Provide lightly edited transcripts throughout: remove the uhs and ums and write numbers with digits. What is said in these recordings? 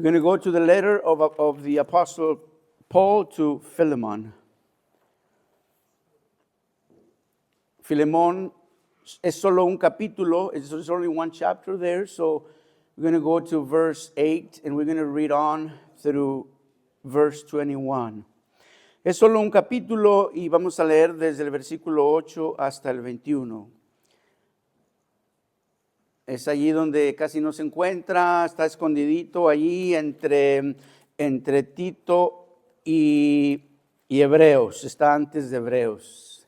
We're going to go to the letter of the Apostle Paul to Philemon. Philemon es solo un capítulo. It's only one chapter there. So we're going to go to verse 8 and we're going to read on through verse 21. Es solo un capítulo y vamos a leer desde el versículo 8 hasta el 21. Es allí donde casi no se encuentra, está escondidito allí entre Tito y Hebreos, está antes de Hebreos.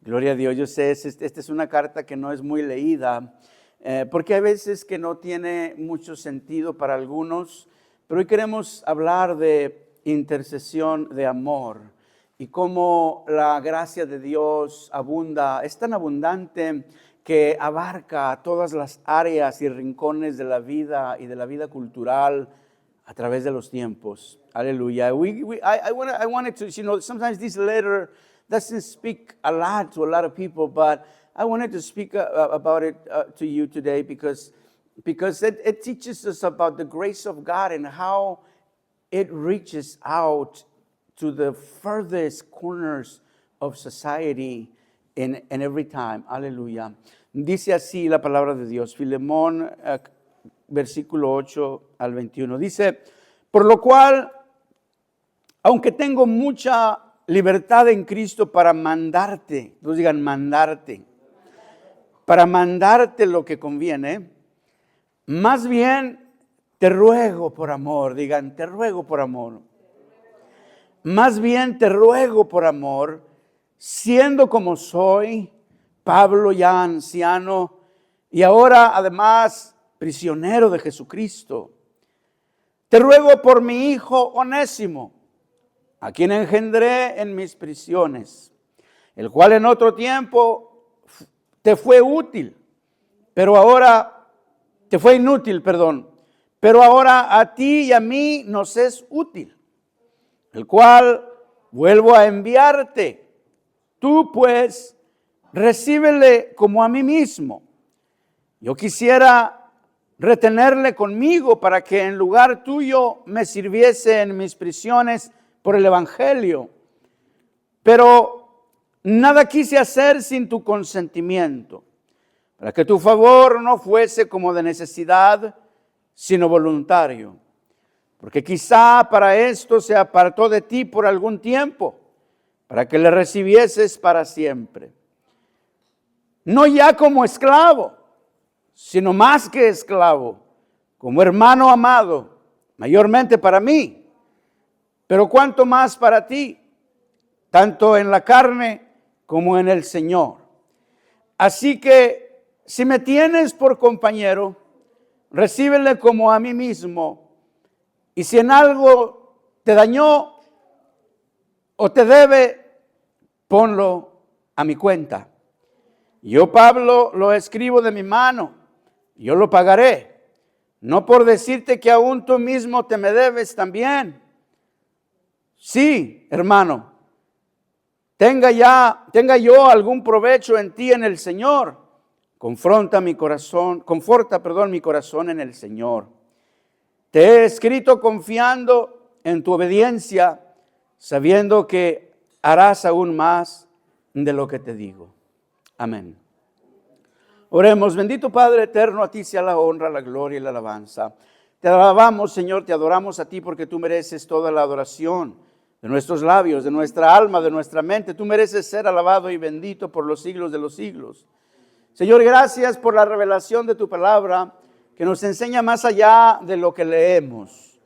Gloria a Dios, yo sé, esta es una carta que no es muy leída, porque hay veces que no tiene mucho sentido para algunos, pero hoy queremos hablar de intercesión de amor y cómo la gracia de Dios abunda, es tan abundante que abarca todas las áreas y rincones de la vida y de la vida cultural a través de los tiempos. Aleluya. I wanted to, sometimes this letter doesn't speak a lot to a lot of people, but I wanted to speak about it to you today because it teaches us about the grace of God and how it reaches out to the furthest corners of society in every time. Aleluya. Dice así la palabra de Dios, Filemón, versículo 8 al 21. Dice, por lo cual, aunque tengo mucha libertad en Cristo para mandarte, todos digan mandarte, para mandarte lo que conviene, más bien te ruego por amor, digan, te ruego por amor. Más bien te ruego por amor, siendo como soy, Pablo ya anciano y ahora además prisionero de Jesucristo. Te ruego por mi hijo Onésimo, a quien engendré en mis prisiones, el cual en otro tiempo te fue útil, pero ahora te fue inútil, pero ahora a ti y a mí nos es útil, el cual vuelvo a enviarte. Tú pues recíbele como a mí mismo. Yo quisiera retenerle conmigo para que en lugar tuyo me sirviese en mis prisiones por el evangelio. Pero nada quise hacer sin tu consentimiento, para que tu favor no fuese como de necesidad, sino voluntario. Porque quizá para esto se apartó de ti por algún tiempo, para que le recibieses para siempre. No ya como esclavo, sino más que esclavo, como hermano amado, mayormente para mí, pero cuanto más para ti, tanto en la carne como en el Señor. Así que si me tienes por compañero, recíbele como a mí mismo, y si en algo te dañó o te debe, ponlo a mi cuenta. Yo, Pablo, lo escribo de mi mano, yo lo pagaré, no por decirte que aún tú mismo te me debes también. Sí, hermano, tenga yo algún provecho en ti en el Señor, conforta mi corazón en el Señor. Te he escrito confiando en tu obediencia, sabiendo que harás aún más de lo que te digo. Amén. Oremos. Bendito Padre eterno, a ti sea la honra, la gloria y la alabanza. Te alabamos, Señor, te adoramos a ti porque tú mereces toda la adoración de nuestros labios, de nuestra alma, de nuestra mente. Tú mereces ser alabado y bendito por los siglos de los siglos. Señor, gracias por la revelación de tu palabra que nos enseña más allá de lo que leemos,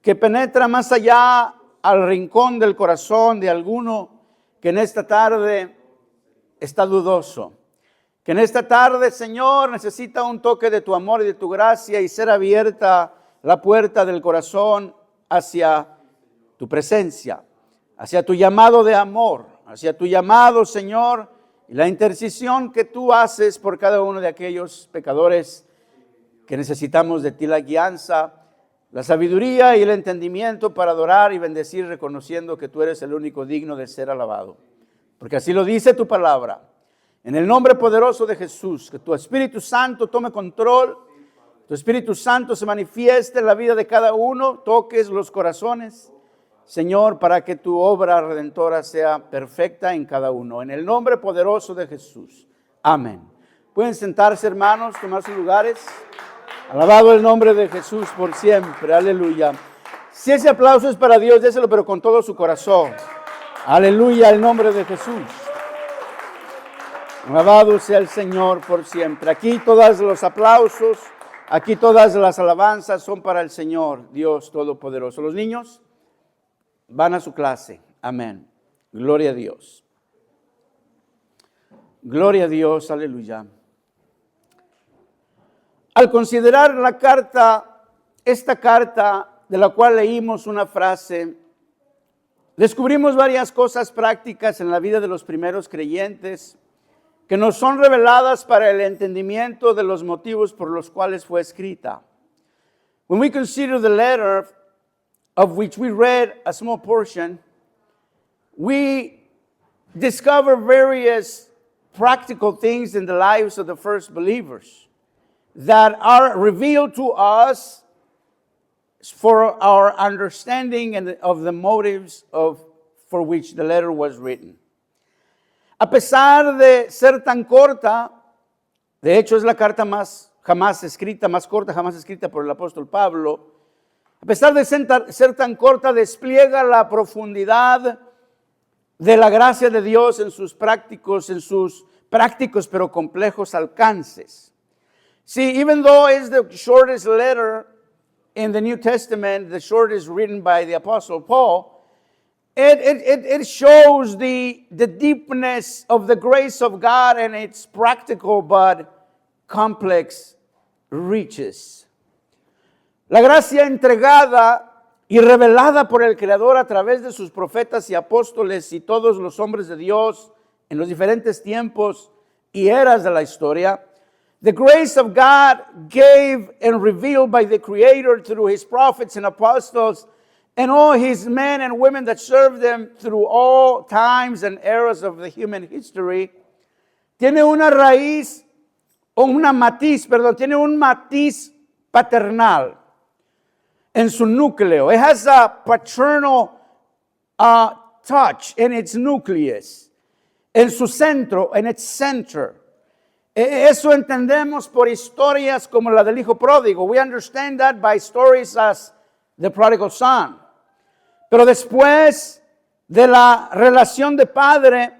que penetra más allá al rincón del corazón de alguno que en esta tarde está dudoso, que en esta tarde, Señor, necesita un toque de tu amor y de tu gracia y ser abierta la puerta del corazón hacia tu presencia, hacia tu llamado de amor, hacia tu llamado, Señor, y la intercesión que tú haces por cada uno de aquellos pecadores que necesitamos de ti, la guianza, la sabiduría y el entendimiento para adorar y bendecir, reconociendo que tú eres el único digno de ser alabado. Porque así lo dice tu palabra. En el nombre poderoso de Jesús, que tu Espíritu Santo tome control Tu Espíritu Santo se manifieste en la vida de cada uno, toques los corazones, Señor, para que tu obra redentora sea perfecta en cada uno. En el nombre poderoso de Jesús. Amén. Pueden sentarse, hermanos, tomar sus lugares. Alabado el nombre de Jesús por siempre. Aleluya. Si ese aplauso es para Dios, déselo, pero con todo su corazón. Aleluya, el nombre de Jesús. Alabado sea el Señor por siempre. Aquí todos los aplausos, aquí todas las alabanzas son para el Señor, Dios Todopoderoso. Los niños van a su clase. Amén. Gloria a Dios. Gloria a Dios. Aleluya. Al considerar la carta, esta carta de la cual leímos una frase, descubrimos varias cosas prácticas en la vida de los primeros creyentes que nos son reveladas para el entendimiento de los motivos por los cuales fue escrita. When we consider the letter of which we read a small portion, we discover various practical things in the lives of the first believers that are revealed to us for our understanding and of the motives for which the letter was written. A pesar de ser tan corta, de hecho es la carta más corta jamás escrita por el apóstol Pablo, a pesar de ser tan corta, despliega la profundidad de la gracia de Dios en sus prácticos pero complejos alcances. See, even though it's the shortest letter in the New Testament, the shortest written by the Apostle Paul, it shows the deepness of the grace of God and its practical but complex riches. La gracia entregada y revelada por el Creador a través de sus profetas y apóstoles y todos los hombres de Dios en los diferentes tiempos y eras de la historia. The grace of God gave and revealed by the Creator through His prophets and apostles and all His men and women that served them through all times and eras of the human history, tiene una raíz, tiene un matiz paternal en su núcleo. It has a paternal touch in its nucleus, en su centro, en its center. Eso entendemos por historias como la del hijo pródigo. We understand that by stories as the prodigal son. Pero después de la relación de padre,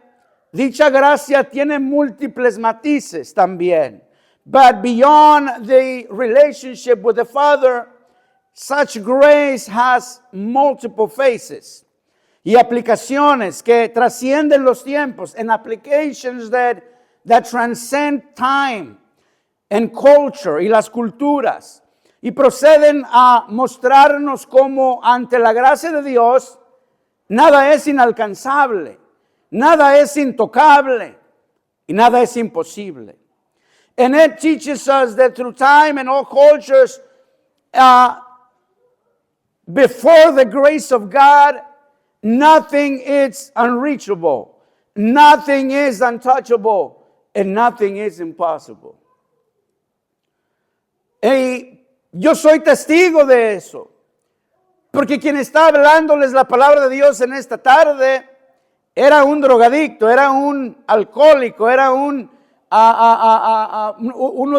dicha gracia tiene múltiples matices también. But beyond the relationship with the father, such grace has multiple faces y aplicaciones que trascienden los tiempos, and applications that transcend time and culture y las culturas, y proceden a mostrarnos cómo ante la gracia de Dios nada es inalcanzable, nada es intocable y nada es imposible. And it teaches us that through time and all cultures, before the grace of God, nothing is unreachable, nothing is untouchable, and nothing is impossible. Y yo soy testigo de eso, porque quien está hablándoles la palabra de Dios en esta tarde era un drogadicto, era un alcohólico, era uno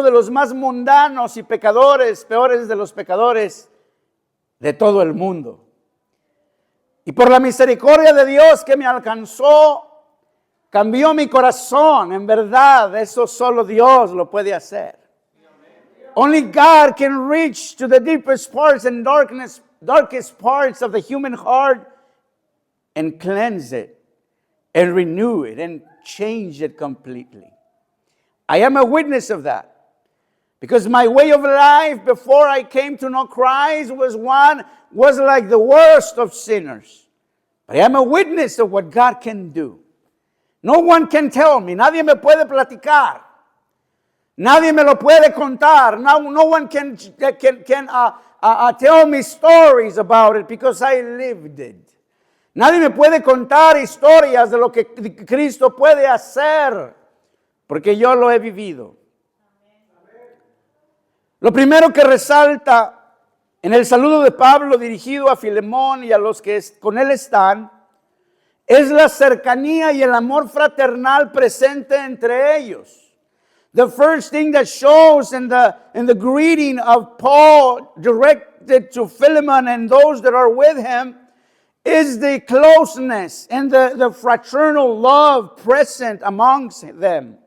de los más mundanos y pecadores, peores de los pecadores de todo el mundo. Y por la misericordia de Dios que me alcanzó, cambió mi corazón. En verdad, eso solo Dios lo puede hacer. Only God can reach to the deepest parts and darkest parts of the human heart and cleanse it and renew it and change it completely. I am a witness of that. Because my way of life before I came to know Christ was like the worst of sinners. But I am a witness of what God can do. No one can tell me. Nadie me puede platicar. Nadie me lo puede contar. No one can tell me stories about it because I lived it. Nadie me puede contar historias de lo que Cristo puede hacer porque yo lo he vivido. Lo primero que resalta en el saludo de Pablo dirigido a Filemón y a los que con él están, es la cercanía y el amor fraternal presente entre ellos. The first thing that shows in the greeting of Paul directed to Philemon and those that are with him is the closeness and the fraternal love present amongst them.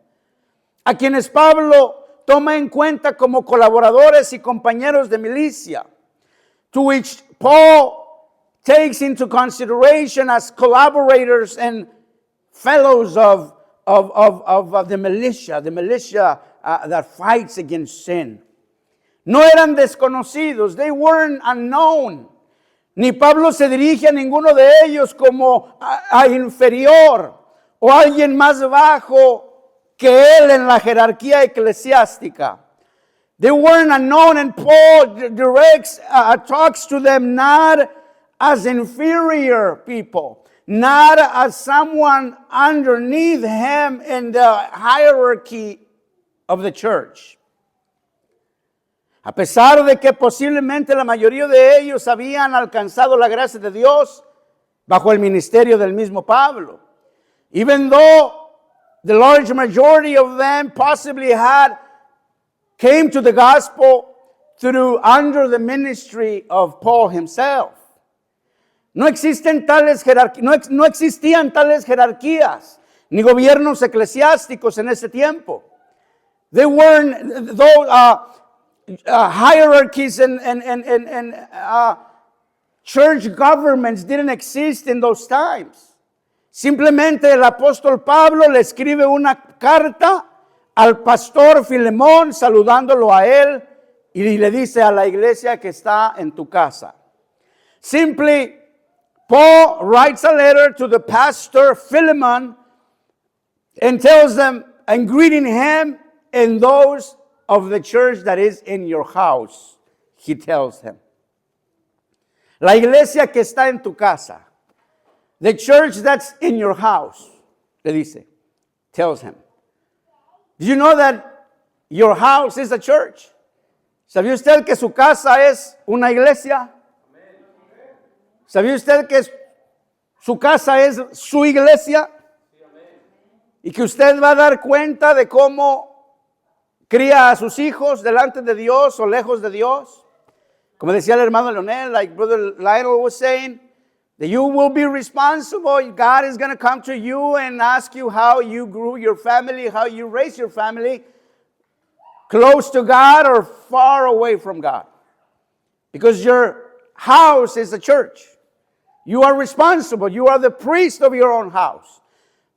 A quienes Pablo toma en cuenta como colaboradores y compañeros de milicia, to which Paul takes into consideration as collaborators and fellows of the militia that fights against sin. No eran desconocidos, they weren't unknown. Ni Pablo se dirige a ninguno de ellos como a inferior o alguien más bajo que él en la jerarquía eclesiástica. They weren't unknown, and Paul talks to them not as inferior people, not as someone underneath him in the hierarchy of the church. A pesar de que posiblemente la mayoría de ellos habían alcanzado la gracia de Dios bajo el ministerio del mismo Pablo. Even though the large majority of them possibly came to the gospel under the ministry of Paul himself. No existían tales jerarquías ni gobiernos eclesiásticos en ese tiempo. They weren't those hierarchies and church governments didn't exist in those times. Simplemente el apóstol Pablo le escribe una carta al pastor Filemón saludándolo a él y le dice a la iglesia que está en tu casa. Simply, Paul writes a letter to the pastor Philemon and tells them, and greeting him and those of the church that is in your house, he tells him. La iglesia que está en tu casa, the church that's in your house, le dice, tells him. Do you know that your house is a church? ¿Sabía usted que su casa es una iglesia? ¿Sabía usted que su casa es su iglesia? Y que usted va a dar cuenta de cómo cría a sus hijos delante de Dios o lejos de Dios. Como decía el hermano Leonel, like Brother Lionel was saying, that you will be responsible. God is going to come to you and ask you how you grew your family, how you raised your family, close to God or far away from God. Because your house is a church. You are responsible. You are the priest of your own house.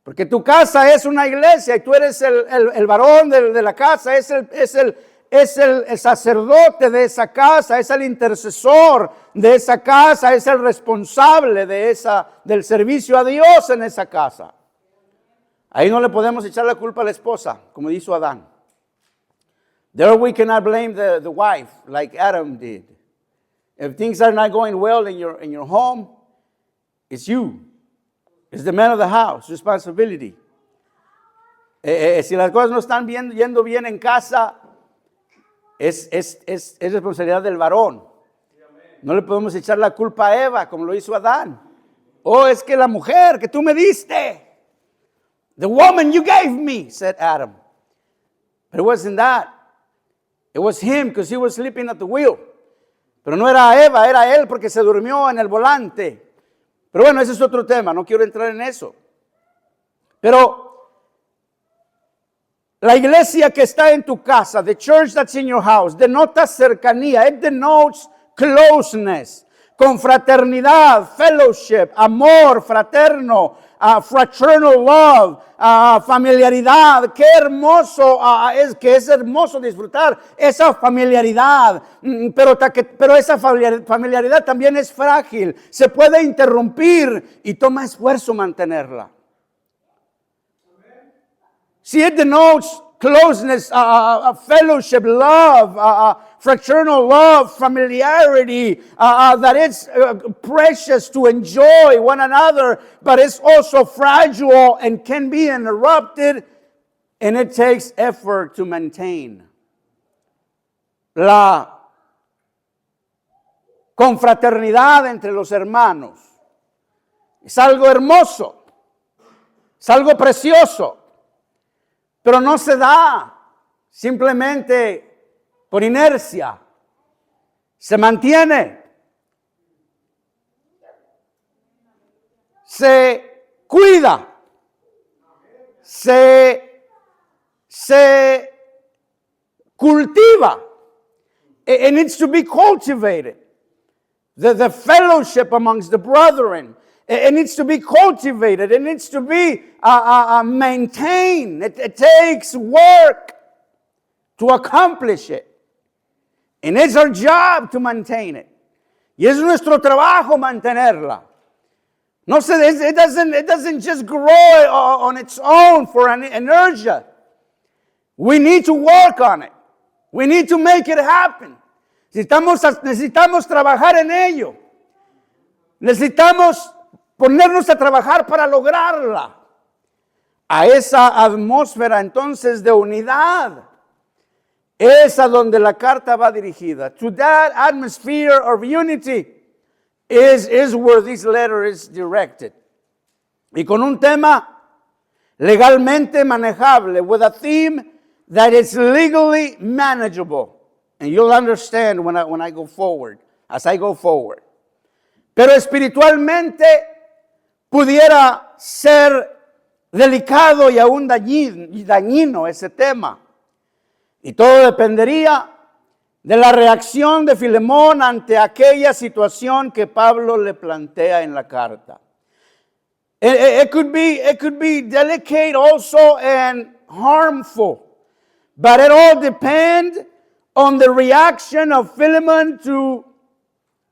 Porque tu casa es una iglesia y tú eres el varón de la casa, es el sacerdote de esa casa, es el intercesor de esa casa, es el responsable del servicio a Dios en esa casa. Ahí no le podemos echar la culpa a la esposa, como hizo Adán. There we cannot blame the wife like Adam did. If things are not going well in your home, it's you. It's the man of the house, responsibility. Si las cosas no están yendo bien en casa, es responsabilidad del varón. No le podemos echar la culpa a Eva como lo hizo Adán. Oh, es que la mujer que tú me diste. The woman you gave me, said Adam. But it wasn't that. It was him because he was sleeping at the wheel. Pero no era Eva, era él porque se durmió en el volante. Pero bueno, ese es otro tema, no quiero entrar en eso. Pero la iglesia que está en tu casa, the church that's in your house, denota cercanía, it denotes closeness, confraternidad, fellowship, amor fraterno, fraternal love, familiaridad. Qué hermoso es hermoso disfrutar esa familiaridad, pero esa familiaridad también es frágil, se puede interrumpir y toma esfuerzo mantenerla. See, it denotes closeness, fellowship, love, fraternal love, familiarity, that it's precious to enjoy one another, but it's also fragile and can be interrupted, and it takes effort to maintain. la confraternidad entre los hermanos. Es algo hermoso, es algo precioso, pero no se da simplemente por inercia. Se mantiene, se cuida, se cultiva. It needs to be cultivated. The fellowship amongst the brethren, it needs to be cultivated. It needs to be maintained. It takes work to accomplish it. And it's our job to maintain it. Y es nuestro trabajo mantenerla. No se, it doesn't just grow on its own for an inertia. We need to work on it. We need to make it happen. Necesitamos trabajar en ello. Necesitamos ponernos a trabajar para lograrla. A esa atmósfera entonces de unidad es a donde la carta va dirigida. To that atmosphere of unity is where this letter is directed. Y con un tema legalmente manejable, with a theme that is legally manageable. And you'll understand when I go forward, as I go forward. Pero espiritualmente pudiera ser delicado y aún dañino ese tema. Y todo dependería de la reacción de Filemón ante aquella situación que Pablo le plantea en la carta. It could be delicate also and harmful, but it all depends on the reaction of Philemon to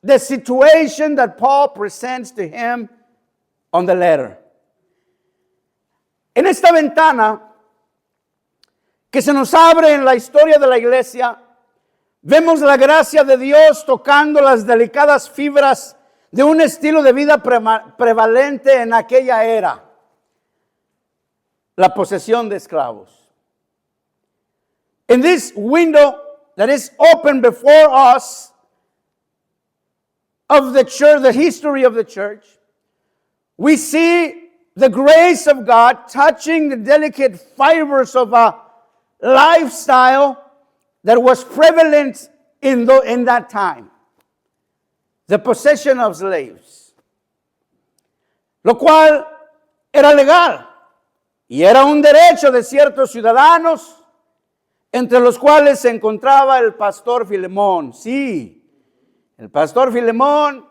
the situation that Paul presents to him on the letter. En esta ventana que se nos abre en la historia de la iglesia, vemos la gracia de Dios tocando las delicadas fibras de un estilo de vida prevalente en aquella era: la posesión de esclavos. In this window that is open before us of the church, the history of the church, we see the grace of God touching the delicate fibers of a lifestyle that was prevalent in that time. The possession of slaves. Lo cual era legal y era un derecho de ciertos ciudadanos, entre los cuales se encontraba el pastor Filemón. Sí, el pastor Filemón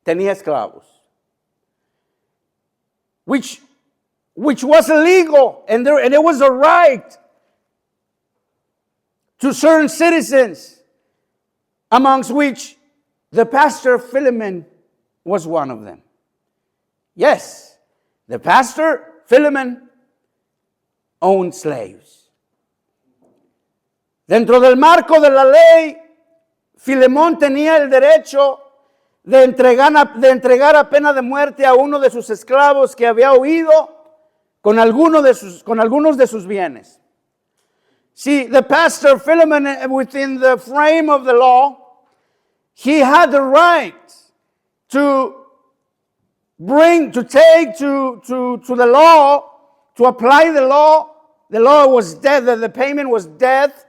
tenía esclavos. Which was illegal, and it was a right to certain citizens, amongst which the pastor Philemon was one of them. Yes, the pastor Philemon owned slaves. Dentro del marco de la ley, Filemón tenía el derecho de entregar a pena de muerte a uno de sus esclavos que había huido con algunos de sus bienes. See, the pastor Philemon, within the frame of the law, he had the right to take to the law, to apply the law. The law was death, the payment was death,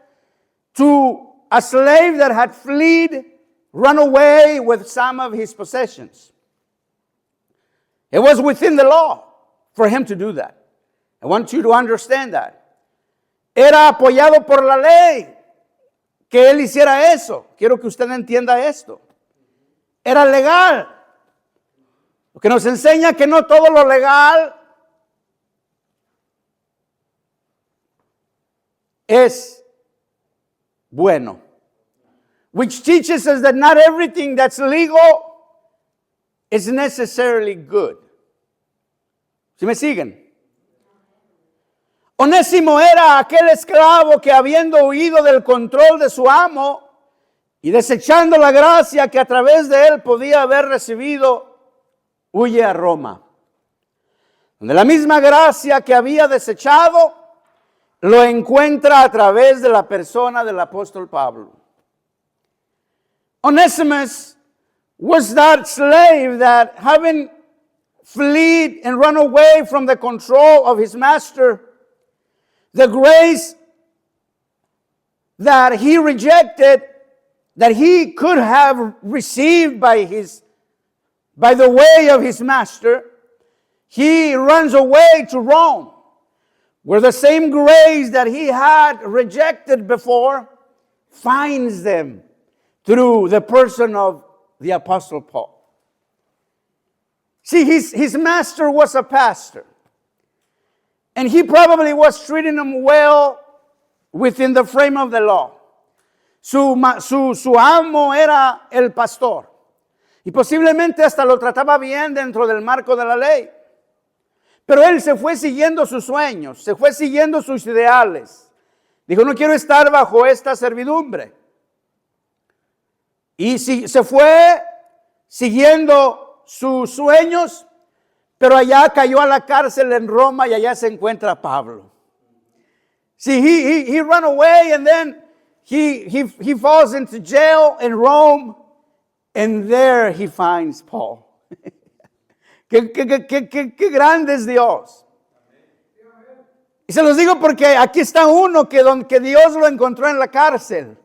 to a slave that had fled, run away with some of his possessions. It was within the law for him to do that. I want you to understand that. Era apoyado por la ley que él hiciera eso. Quiero que usted entienda esto. Era legal. Lo que nos enseña que no todo lo legal es bueno. Which teaches us that not everything that's legal is necessarily good. ¿Sí me siguen? Onésimo era aquel esclavo que, habiendo huido del control de su amo y desechando la gracia que a través de él podía haber recibido, huye a Roma, donde la misma gracia que había desechado lo encuentra a través de la persona del apóstol Pablo. Onesimus was that slave that, having fled and run away from the control of his master, the grace that he rejected, that he could have received by the way of his master, he runs away to Rome, where the same grace that he had rejected before finds them through the person of the Apostle Paul. See, his master was a pastor, and he probably was treating him well within the frame of the law. Su amo era el pastor, y posiblemente hasta lo trataba bien dentro del marco de la ley. Pero él se fue siguiendo sus sueños, se fue siguiendo sus ideales. Dijo, no quiero estar bajo esta servidumbre. Y se fue siguiendo sus sueños, pero allá cayó a la cárcel en Roma y allá se encuentra Pablo. See, he ran away and then he falls into jail in Rome, and there he finds Paul. Qué grande es Dios. Y se los digo porque aquí está uno que Dios lo encontró en la cárcel.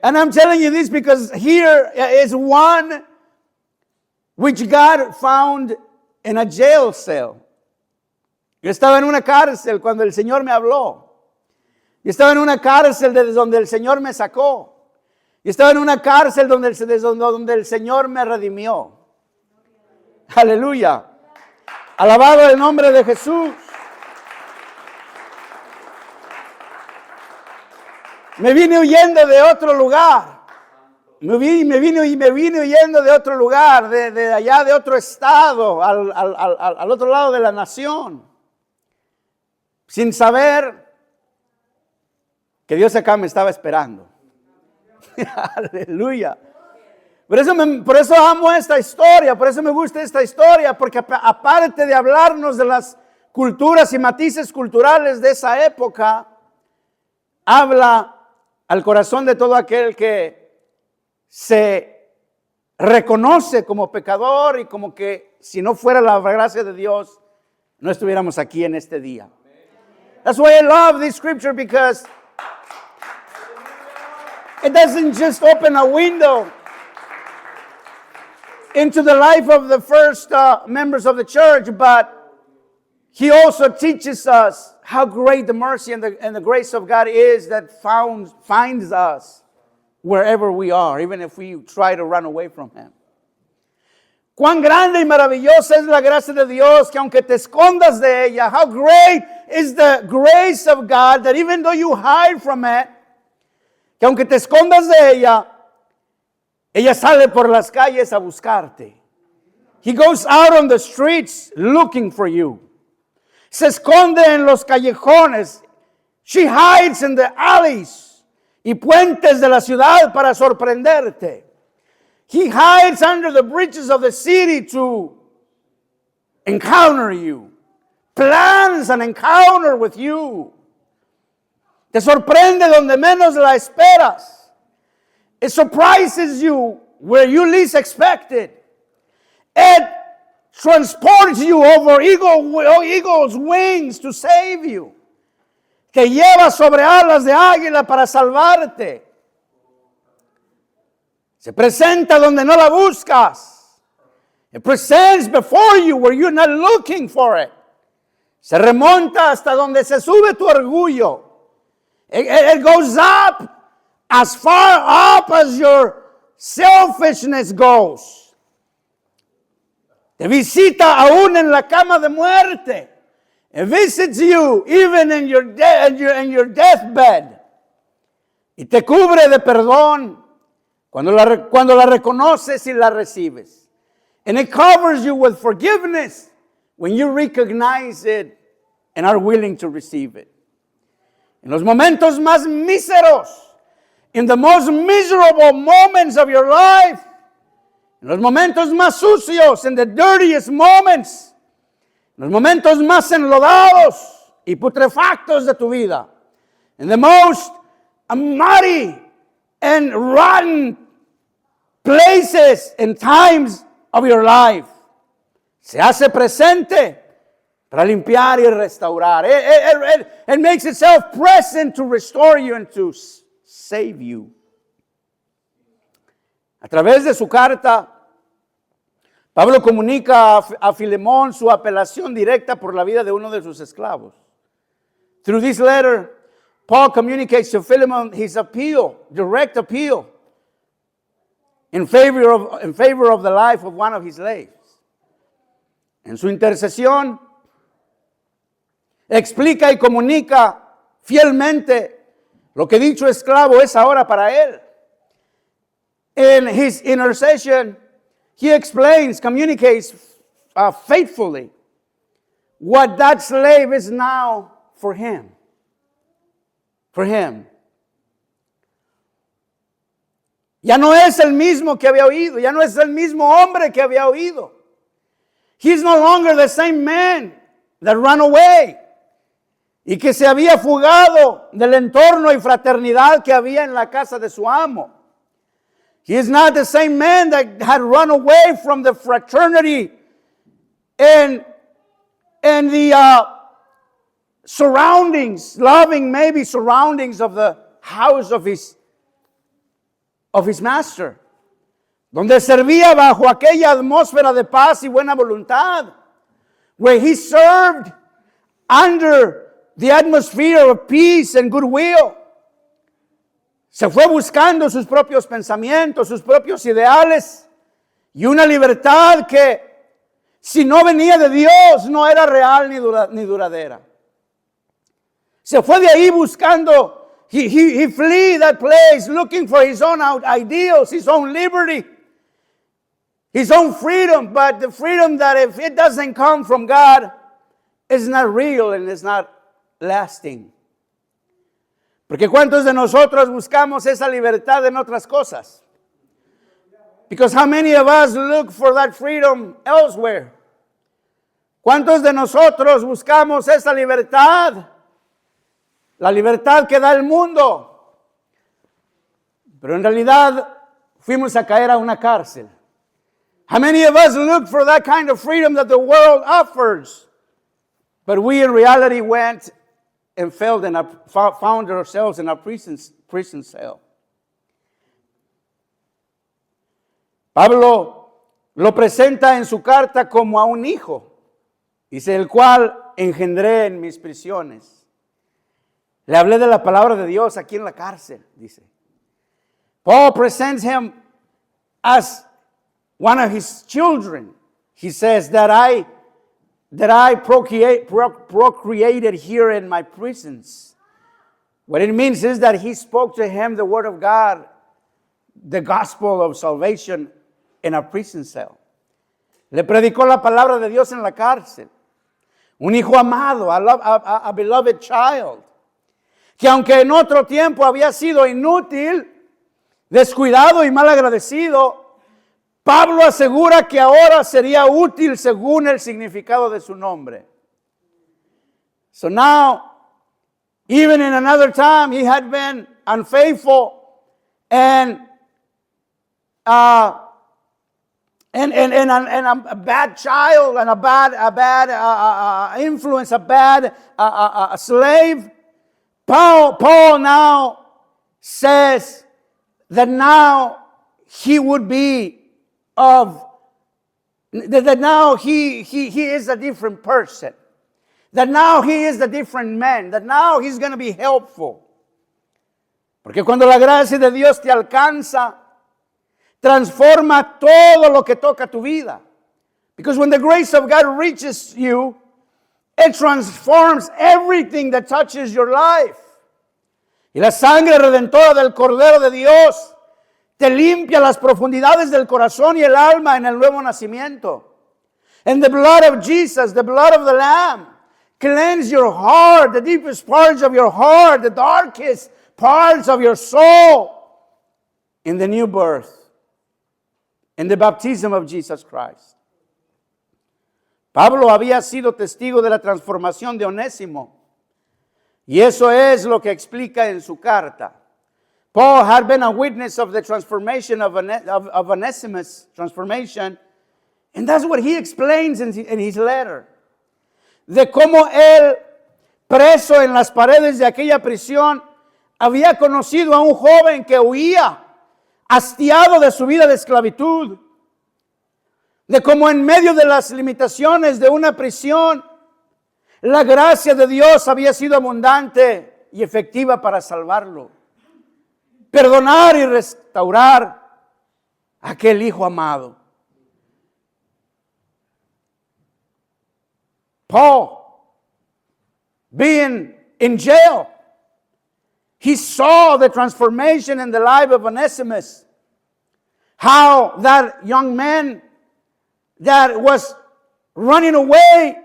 And I'm telling you this because here is one which God found in a jail cell. Yo estaba en una cárcel cuando el Señor me habló. Yo estaba en una cárcel desde donde el Señor me sacó. Yo estaba en una cárcel desde donde el Señor me redimió. Aleluya. Alabado el nombre de Jesús. Me vine huyendo de otro lugar. Me vine huyendo de otro lugar, de allá, de otro estado, al otro lado de la nación. Sin saber que Dios acá me estaba esperando. Aleluya. Por eso amo esta historia, por eso me gusta esta historia, porque aparte de hablarnos de las culturas y matices culturales de esa época, habla al corazón de todo aquel que se reconoce como pecador y como que si no fuera la gracia de Dios, no estuviéramos aquí en este día. That's why I love this scripture, because it doesn't just open a window into the life of the first members of the church, but he also teaches us how great the mercy and the grace of God is that finds us wherever we are, even if we try to run away from Him. Cuán grande y maravillosa es la gracia de Dios, que aunque te escondas de ella, how great is the grace of God that even though you hide from it, que aunque te escondas de ella, ella sale por las calles a buscarte. He goes out on the streets looking for you. Se esconde en los callejones. She hides in the alleys y puentes de la ciudad para sorprenderte. He hides under the bridges of the city to encounter you. Plans an encounter with you. Te sorprende donde menos la esperas. It surprises you where you least expect it. It transports you over eagle's wings to save you. Te lleva sobre alas de águila para salvarte. Se presenta donde no la buscas. It presents before you where you're not looking for it. Se remonta hasta donde se sube tu orgullo. It goes up as far up as your selfishness goes. Te visita aún en la cama de muerte. It visits you even in your deathbed. Y te cubre de perdón cuando la reconoces y la recibes. And it covers you with forgiveness when you recognize it and are willing to receive it. En los momentos más míseros, in the most miserable moments of your life, en los momentos más sucios, in the dirtiest moments, en los momentos más enlodados, y putrefactos de tu vida, in the most muddy and rotten places and times of your life, se hace presente para limpiar y restaurar. It makes itself present to restore you and to save you. A través de su carta, Pablo comunica a Filemón su apelación directa por la vida de uno de sus esclavos. Through this letter, Paul communicates to Philemon his appeal, direct appeal, in favor of the life of one of his slaves. En su intercesión, explica y comunica fielmente lo que dicho esclavo es ahora para él. In his intercession, he explains, communicates faithfully what that slave is now for him. For him. Ya no es el mismo que había oído, ya no es el mismo hombre que había oído. He's no longer the same man that ran away y que se había fugado del entorno y fraternidad que había en la casa de su amo. He is not the same man that had run away from the fraternity and the surroundings, loving maybe surroundings of the house of his master, donde servía bajo aquella atmósfera de paz y buena voluntad, where he served under the atmosphere of peace and goodwill. Se fue buscando sus propios pensamientos, sus propios ideales y una libertad que, si no venía de Dios, no era real ni duradera. Se fue de ahí buscando, he flee that place looking for his own ideals, his own liberty, his own freedom, but the freedom that if it doesn't come from God is not real and is not lasting. Porque ¿cuántos de nosotros buscamos esa libertad en otras cosas? Because how many of us look for that freedom elsewhere? ¿Cuántos de nosotros buscamos esa libertad? La libertad que da el mundo. Pero en realidad fuimos a caer a una cárcel. How many of us look for that kind of freedom that the world offers? But we in reality went and found ourselves in a prison cell. Pablo lo presenta en su carta como a un hijo. Dice, el cual engendré en mis prisiones. Le hablé de la palabra de Dios aquí en la cárcel, dice. Paul presents him as one of his children. He says that I procreated here in my prisons. What it means is that he spoke to him the word of God, the gospel of salvation in a prison cell. Le predicó la palabra de Dios en la cárcel. Un hijo amado, a beloved child, que aunque en otro tiempo había sido inútil, descuidado y mal agradecido, Pablo asegura que ahora sería útil según el significado de su nombre. So now, even in another time, he had been unfaithful and a bad child and a bad influence, a bad slave. Paul now says that now he would be that now he is a different person. That now he is a different man. That now he's going to be helpful. Porque cuando la gracia de Dios te alcanza, transforma todo lo que toca tu vida. Because when the grace of God reaches you, it transforms everything that touches your life. Y la sangre redentora del Cordero de Dios te limpia las profundidades del corazón y el alma en el nuevo nacimiento. And the blood of Jesus, the blood of the Lamb, cleanse your heart, the deepest parts of your heart, the darkest parts of your soul in the new birth, in the baptism of Jesus Christ. Pablo había sido testigo de la transformación de Onésimo Y eso es lo que explica en su carta. Paul had been a witness of the transformation of Onesimus' transformation, and that's what he explains in his letter. De cómo él, preso en las paredes de aquella prisión, había conocido a un joven que huía, hastiado de su vida de esclavitud. De cómo en medio de las limitaciones de una prisión, la gracia de Dios había sido abundante y efectiva para salvarlo. Perdonar y restaurar a aquel hijo amado. Paul, being in jail, he saw the transformation in the life of Onesimus. How that young man that was running away,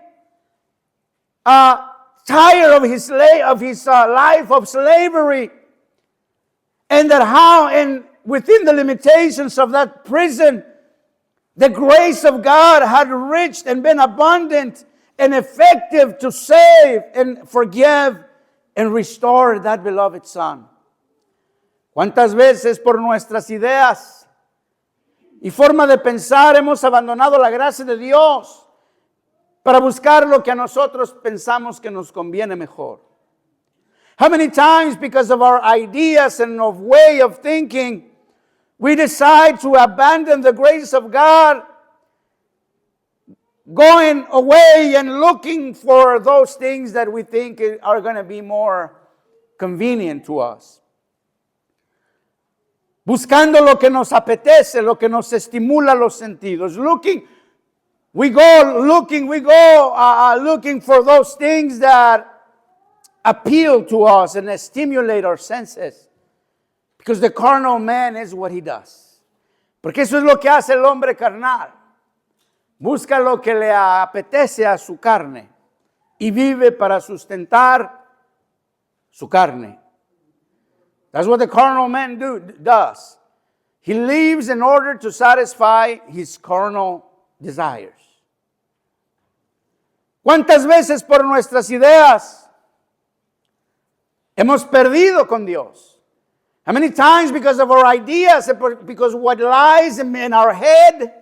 tired of his life of slavery, and that how within the limitations of that prison, the grace of God had reached and been abundant and effective to save and forgive and restore that beloved son. ¿Cuántas veces por nuestras ideas y forma de pensar hemos abandonado la gracia de Dios para buscar lo que a nosotros pensamos que nos conviene mejor? How many times, because of our ideas and of way of thinking, we decide to abandon the grace of God, going away and looking for those things that we think are going to be more convenient to us. Buscando lo que nos apetece, lo que nos estimula los sentidos. We go looking for those things that appeal to us and stimulate our senses. Because the carnal man is what he does. Porque eso es lo que hace el hombre carnal. Busca lo que le apetece a su carne y vive para sustentar su carne. That's what the carnal man does. He lives in order to satisfy his carnal desires. ¿Cuántas veces por nuestras ideas hemos perdido con Dios? How many times because of our ideas, because what lies in our head,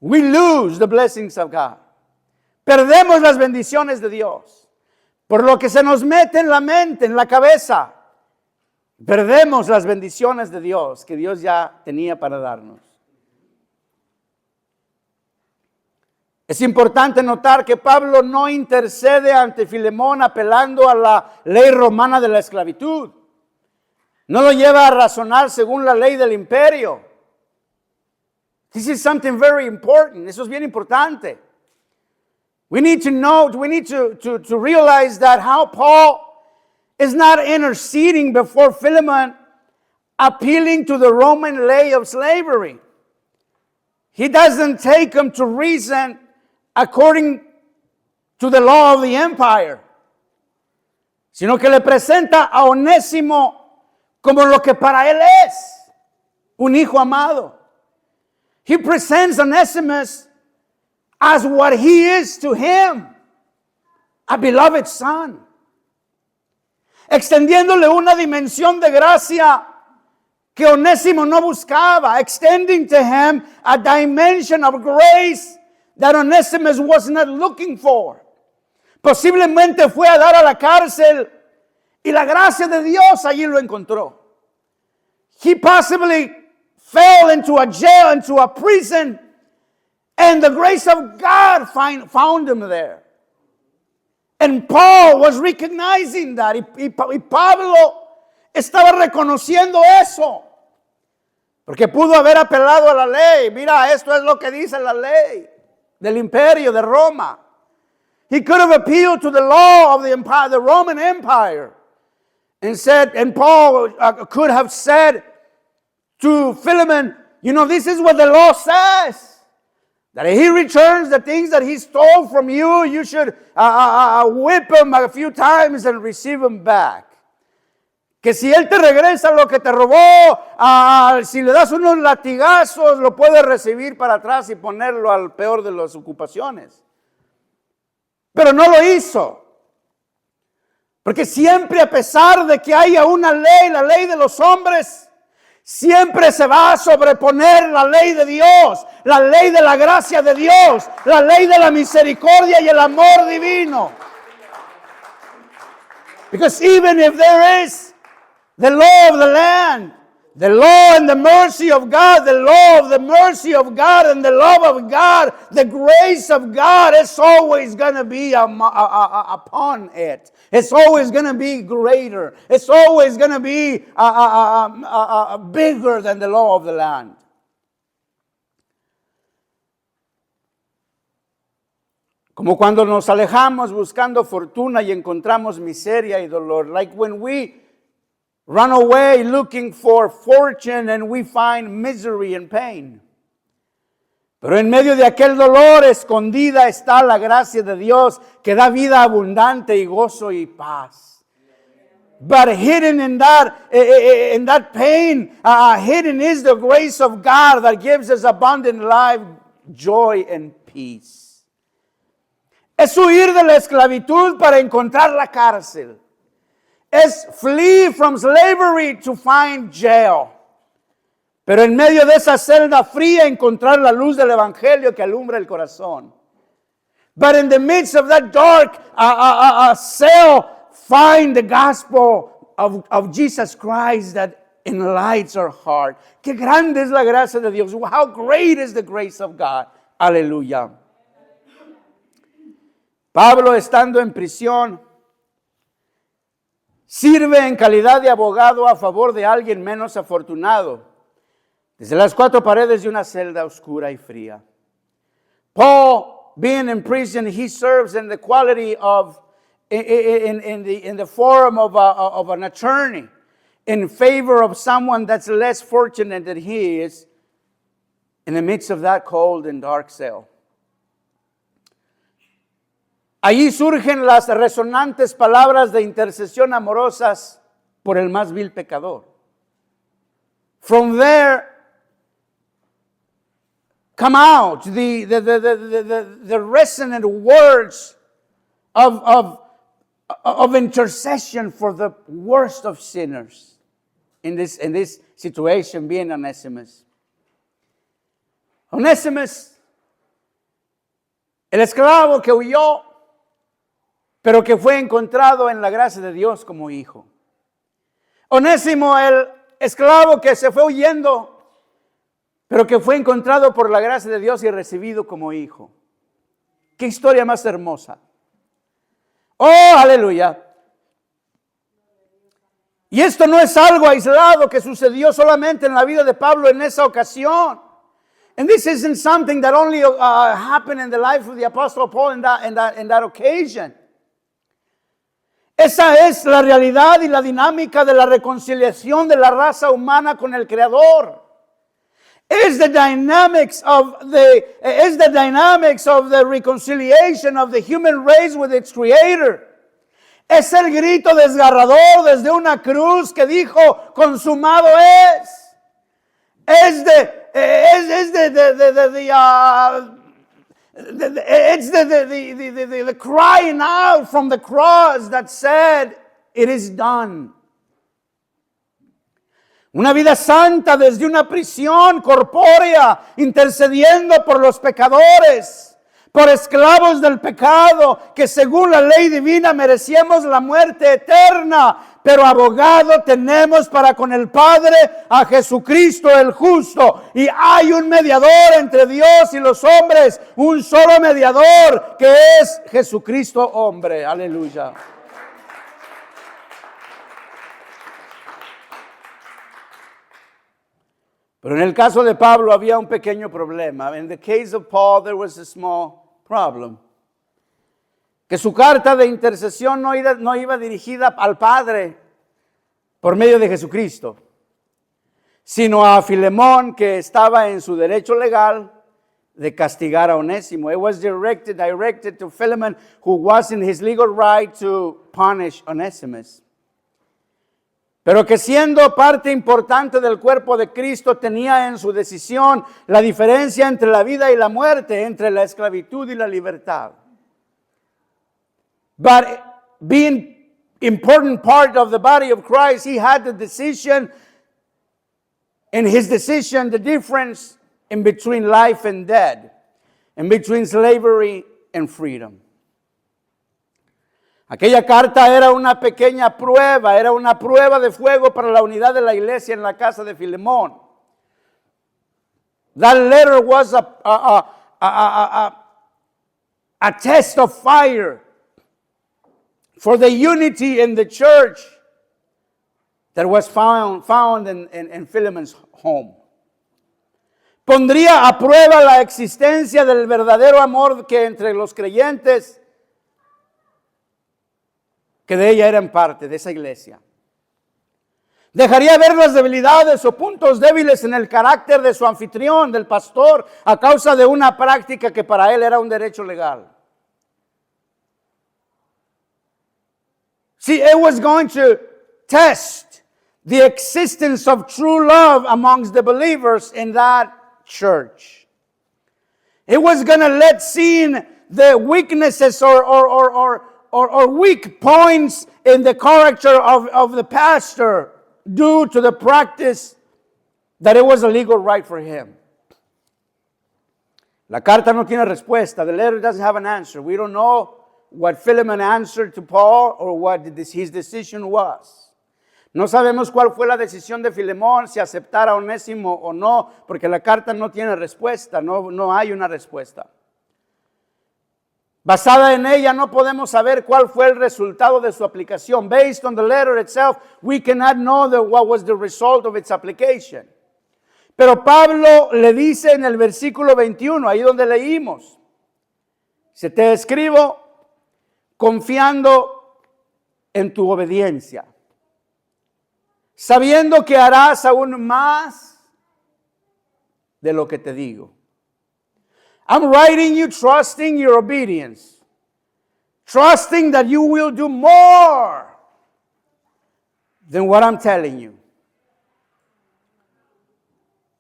we lose the blessings of God. Perdemos las bendiciones de Dios. Por lo que se nos mete en la mente, en la cabeza. Perdemos las bendiciones de Dios que Dios ya tenía para darnos. Es importante notar que Pablo no intercede ante Filemón apelando a la ley romana de la esclavitud. No lo lleva a razonar según la ley del imperio. This is something very important. Eso es bien importante. We need to know, we need to realize that how Paul is not interceding before Philemon, appealing to the Roman lay of slavery. He doesn't take him to reason according to the law of the empire, sino que le presenta a Onésimo como lo que para él es, un hijo amado. He presents Onesimus as what he is to him, a beloved son. Extendiéndole una dimensión de gracia que Onésimo no buscaba, extending to him a dimension of grace that Onesimus was not looking for. Posiblemente fue a dar a la cárcel y la gracia de Dios allí lo encontró. He possibly fell into a jail, into a prison, and the grace of God found him there. And Paul was recognizing that. Y Pablo estaba reconociendo eso. Porque pudo haber apelado a la ley. Mira, esto es lo que dice la ley del imperio de Roma. He could have appealed to the law of the empire, the Roman Empire, and said, and Paul could have said to Philemon, you know, this is what the law says. That if he returns the things that he stole from you, you should whip him a few times and receive him back. Que si él te regresa lo que te robó, si le das unos latigazos, lo puedes recibir para atrás y ponerlo al peor de las ocupaciones. Pero no lo hizo. Porque siempre, a pesar de que haya una ley, la ley de los hombres, siempre se va a sobreponer la ley de Dios, la ley de la gracia de Dios, la ley de la misericordia y el amor divino. Because even if there is the law of the land, the law and the mercy of God, the law of the mercy of God and the love of God, the grace of God is always going to be upon it. It's always going to be greater. It's always going to be bigger than the law of the land. Como cuando nos alejamos buscando fortuna y encontramos miseria y dolor. Like when we run away looking for fortune and we find misery and pain. Pero en medio de aquel dolor escondida está la gracia de Dios que da vida abundante y gozo y paz. But hidden in that pain, hidden is the grace of God that gives us abundant life, joy and peace. Es huir de la esclavitud para encontrar la cárcel. Es flee from slavery to find jail. Pero en medio de esa celda fría encontrar la luz del evangelio que alumbra el corazón. But in the midst of that dark cell, find the gospel of Jesus Christ that enlightens our heart. Qué grande es la gracia de Dios. How great is the grace of God. Aleluya. Pablo, estando en prisión, sirve en calidad de abogado a favor de alguien menos afortunado, desde las cuatro paredes de una celda oscura y fría. Paul, being in prison, he serves in the quality of, in the form of an attorney in favor of someone that's less fortunate than he is in the midst of that cold and dark cell. Allí surgen las resonantes palabras de intercesión amorosas por el más vil pecador. From there come out the resonant words of intercession for the worst of sinners. In this situation, being Onesimus. Onesimus, el esclavo que huyó, pero que fue encontrado en la gracia de Dios como hijo. Onésimo, el esclavo que se fue huyendo, pero que fue encontrado por la gracia de Dios y recibido como hijo. Qué historia más hermosa. Oh, aleluya. Y esto no es algo aislado que sucedió solamente en la vida de Pablo en esa ocasión. And this isn't something that only happened in the life of the Apostle Paul in that occasion. Esa es la realidad y la dinámica de la reconciliación de la raza humana con el Creador. Is the dynamics of the reconciliation of the human race with its Creator. Es el grito desgarrador desde una cruz que dijo, consumado es. It's the crying out from the cross that said, it is done. Una vida santa desde una prisión corpórea, intercediendo por los pecadores, por esclavos del pecado, que según la ley divina merecíamos la muerte eterna, pero abogado tenemos para con el Padre a Jesucristo el justo. Y hay un mediador entre Dios y los hombres, un solo mediador, que es Jesucristo hombre. Aleluya. Pero en el caso de Pablo había un pequeño problema. In the case of Paul, there was a small problem. Que su carta de intercesión no iba dirigida al Padre por medio de Jesucristo, sino a Filemón, que estaba en su derecho legal de castigar a Onésimo. It was directed to Philemon, who was in his legal right to punish Onesimus. Pero que siendo parte importante del cuerpo de Cristo, tenía en su decisión la diferencia entre la vida y la muerte, entre la esclavitud y la libertad. But being important part of the body of Christ, he had the decision, in his decision, the difference in between life and death, in between slavery and freedom. Aquella carta era una pequeña prueba, era una prueba de fuego para la unidad de la iglesia en la casa de Filemón. That letter was a test of fire for the unity in the church that was found in Philemon's home. Pondría a prueba la existencia del verdadero amor que entre los creyentes que de ella eran parte, de esa iglesia. Dejaría ver las debilidades o puntos débiles en el carácter de su anfitrión, del pastor, a causa de una práctica que para él era un derecho legal. See, it was going to test the existence of true love amongst the believers in that church. It was going to let seen the weaknesses or weak points in the character of the pastor due to the practice that it was a legal right for him. La carta no tiene respuesta. The letter doesn't have an answer. We don't know what Philemon answered to Paul or what his decision was. No sabemos cuál fue la decisión de Filemón, si aceptar a Onésimo o no, porque la carta no tiene respuesta, no hay una respuesta. Basada en ella no podemos saber cuál fue el resultado de su aplicación. Based on the letter itself, we cannot know what was the result of its application. Pero Pablo le dice en el versículo 21, ahí donde leímos, se te escribo confiando en tu obediencia, sabiendo que harás aún más de lo que te digo. I'm writing you trusting your obedience, trusting that you will do more than what I'm telling you.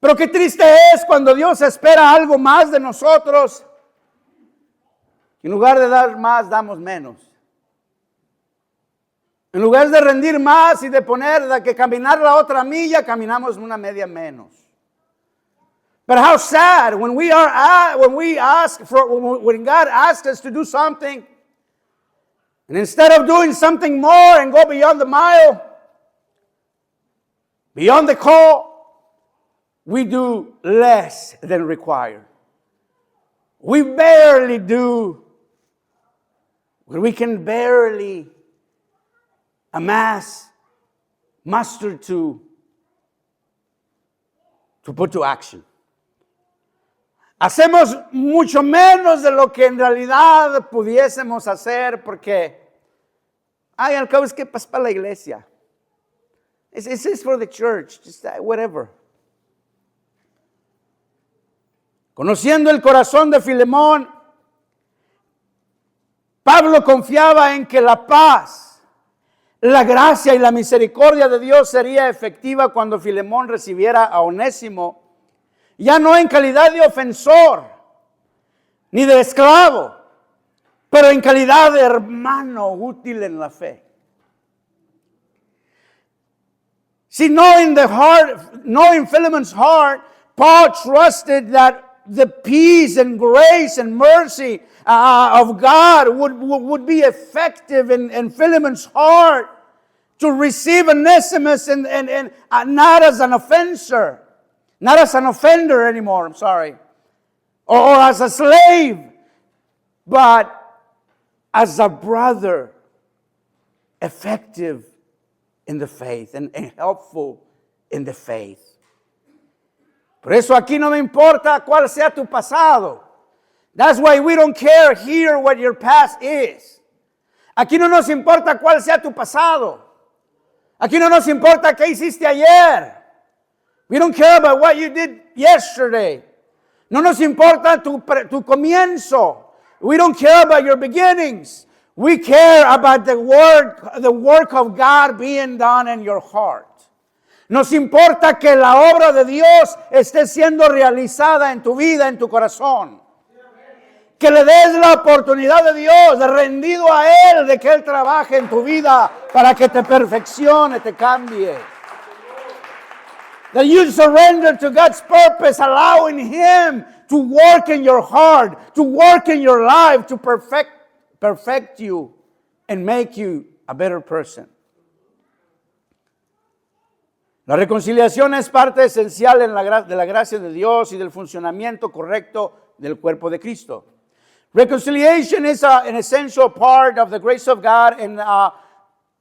Pero qué triste es cuando Dios espera algo más de nosotros. En lugar de dar más, damos menos. En lugar de rendir más y de que caminar la otra milla, caminamos una media menos. But how sad when when God asks us to do something, and instead of doing something more and go beyond the mile, beyond the call, we do less than required. We barely do what we can barely muster to put to action. Hacemos mucho menos de lo que en realidad pudiésemos hacer porque, al cabo es que es para la iglesia. It's for the church, just whatever. Conociendo el corazón de Filemón, Pablo confiaba en que la paz, la gracia y la misericordia de Dios sería efectiva cuando Filemón recibiera a Onésimo, ya no en calidad de ofensor, ni de esclavo, pero en calidad de hermano útil en la fe. See, knowing Philemon's heart, Paul trusted that the peace and grace and mercy of God would be effective in Philemon's heart to receive Onesimus and not as an offender. Not as an offender anymore, I'm sorry. Or as a slave, but as a brother, effective in the faith and helpful in the faith. Por eso aquí no me importa cuál sea tu pasado. That's why we don't care here what your past is. Aquí no nos importa cuál sea tu pasado. Aquí no nos importa qué hiciste ayer. We don't care about what you did yesterday. No nos importa tu comienzo. We don't care about your beginnings. We care about the work of God being done in your heart. Nos importa que la obra de Dios esté siendo realizada en tu vida, en tu corazón. Que le des la oportunidad de Dios, de rendido a Él, de que Él trabaje en tu vida para que te perfeccione, te cambie. That you surrender to God's purpose, allowing Him to work in your heart, to work in your life, to perfect you and make you a better person. La reconciliación es parte esencial de la gracia de Dios y del funcionamiento correcto del cuerpo de Cristo. Reconciliation is an essential part of the grace of God and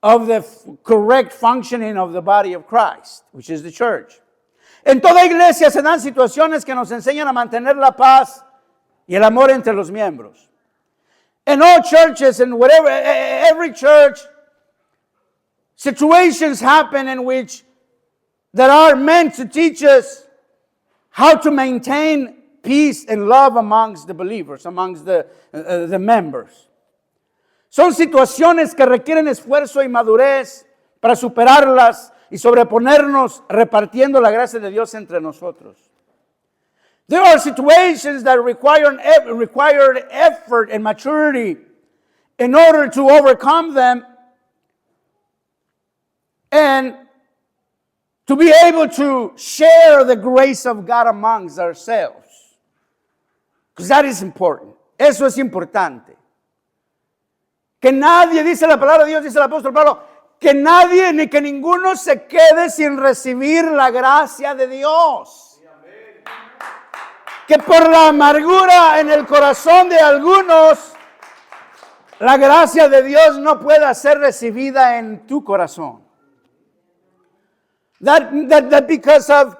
of the correct functioning of the body of Christ, which is the church. En toda iglesia se dan situaciones que nos enseñan a mantener la paz y el amor entre los miembros. In all churches and whatever, every church, situations happen in which that are meant to teach us how to maintain peace and love amongst the believers, amongst the members. Son situaciones que requieren esfuerzo y madurez para superarlas y sobreponernos repartiendo la gracia de Dios entre nosotros. There are situations that require effort and maturity in order to overcome them and to be able to share the grace of God amongst ourselves. Because that is important. Eso es importante. Que nadie, dice la palabra de Dios, dice el apóstol Pablo, que nadie ni que ninguno se quede sin recibir la gracia de Dios. Que por la amargura en el corazón de algunos, la gracia de Dios no pueda ser recibida en tu corazón. That because of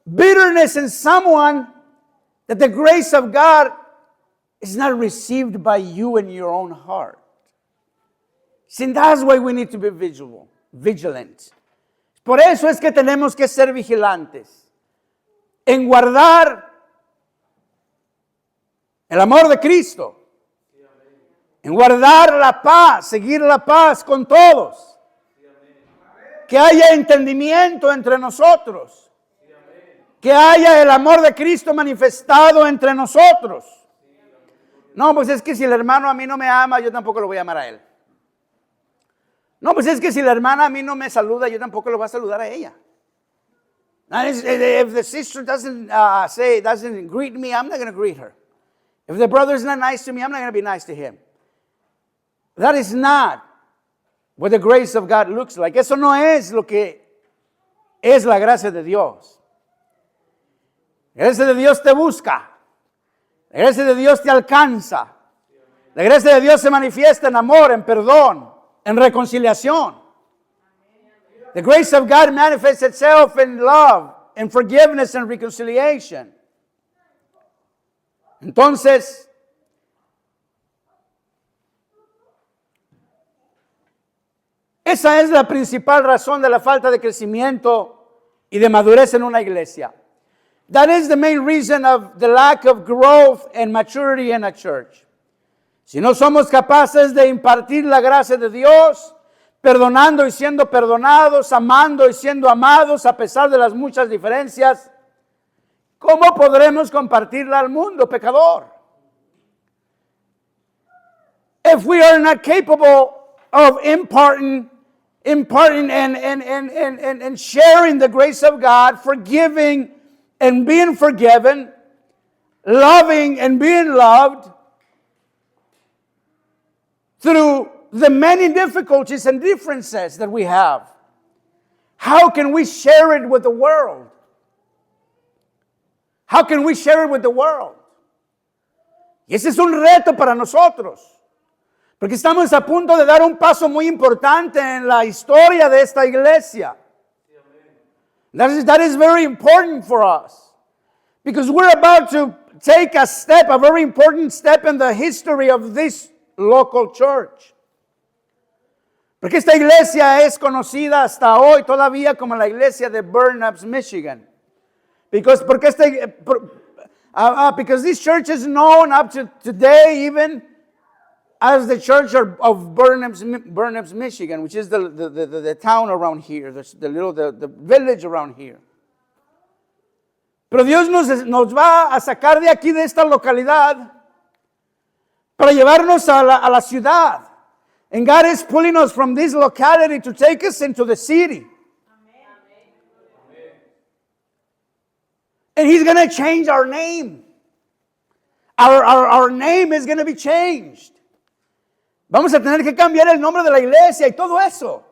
bitterness in someone, that the grace of God is not received by you in your own heart. See, that's why we need to be vigilant. Por eso es que tenemos que ser vigilantes. En guardar el amor de Cristo. En guardar la paz, seguir la paz con todos. Que haya entendimiento entre nosotros. Que haya el amor de Cristo manifestado entre nosotros. No, pues es que si el hermano a mí no me ama, yo tampoco lo voy a amar a él. No, pues es que si la hermana a mí no me saluda, yo tampoco lo voy a saludar a ella. If the sister doesn't greet me, I'm not going to greet her. If the brother is not nice to me, I'm not going to be nice to him. That is not what the grace of God looks like. Eso no es lo que es la gracia de Dios. La gracia de Dios te busca. La gracia de Dios te alcanza. La gracia de Dios se manifiesta en amor, en perdón, en reconciliación. The grace of God manifests itself in love, in forgiveness and reconciliation. Entonces, esa es la principal razón de la falta de crecimiento y de madurez en una iglesia. That is the main reason of the lack of growth and maturity in a church. Si no somos capaces de impartir la gracia de Dios, perdonando y siendo perdonados, amando y siendo amados a pesar de las muchas diferencias, ¿cómo podremos compartirla al mundo pecador? If we are not capable of imparting and sharing the grace of God, forgiving and being forgiven, loving and being loved through the many difficulties and differences that we have, how can we share it with the world? How can we share it with the world? Y ese es un reto para nosotros, porque estamos a punto de dar un paso muy importante en la historia de esta iglesia. That is very important for us, because we're about to take a very important step in the history of this local church. Porque esta iglesia es conocida hasta hoy todavía como la iglesia de Burnham, Michigan. Because this church is known up to today even as the church of Burnham, Michigan, which is the town around here, the village around here. Pero Dios nos va a sacar de aquí, de esta localidad, para llevarnos a la ciudad. And God is pulling us from this locality to take us into the city. And He's going to change our name. Our name is going to be changed. Vamos a tener que cambiar el nombre de la iglesia y todo eso.